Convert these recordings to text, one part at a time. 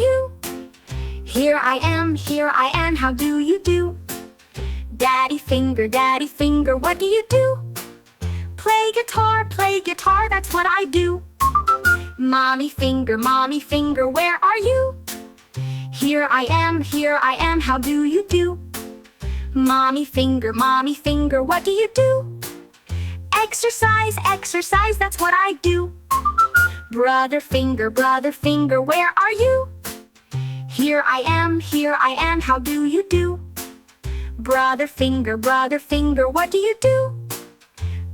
you? Here I am, how do you do? Daddy finger, what do you do? Play guitar, that's what I do. Mommy finger, where are you? Here I am, how do you do? Mommy finger, what do you do? Exercise, that's what I do. Brother finger, where are you? Here I am, how do you do? Brother finger, what do you do?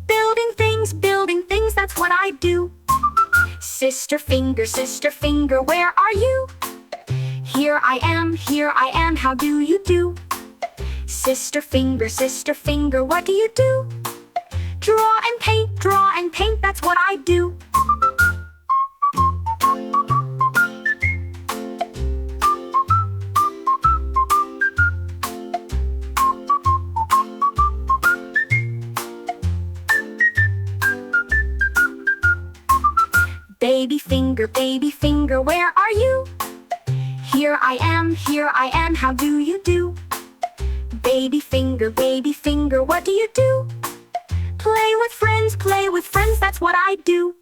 Building things, that's what I do. Sister finger, where are you? Here I am, how do you do? Sister finger, what do you do? Draw and paint, that's what I do. Baby finger, where are you? Here I am, how do you do? Baby finger, what do you do? Play with friends, that's what I do.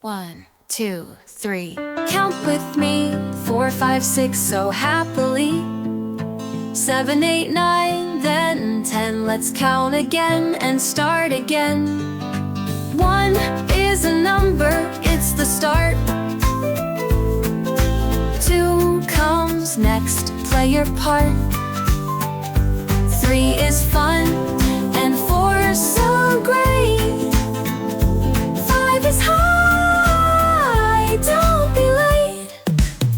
One, two, three. Count with me. 4, 5, 6, so happily. 7, 8, 9, then 10. Let's count again and start again. 1 is a number, it's the start. 2 comes next, play your part. 3 is fun, and 4 is so great. 5 is high, don't be late.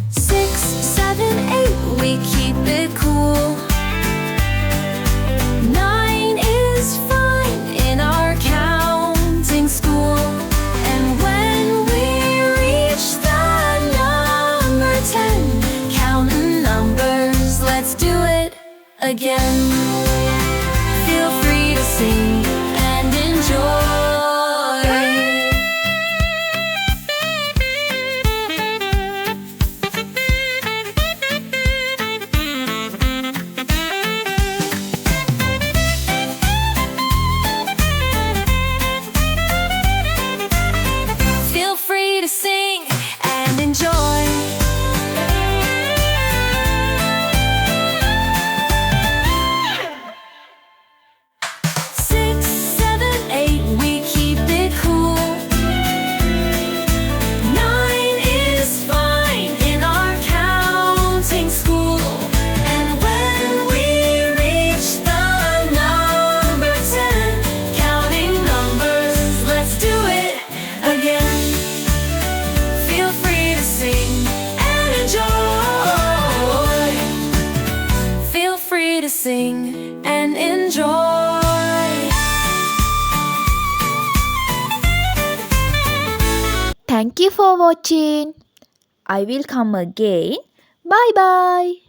6, 7, 8, we keep it cool. 9 is fine in our counting school. And when we reach the number 10, counting numbers, let's do it again. Feel free to sing and enjoy. Feel free to sing and enjoy. 6, 7, 8, we keep it cool. 9 is fine in our counting school. And when we reach the number 10, counting numbers, let's do it again. Feel free to sing and enjoy. Feel free to sing and enjoy. Thank you for watching. I will come again. Bye bye.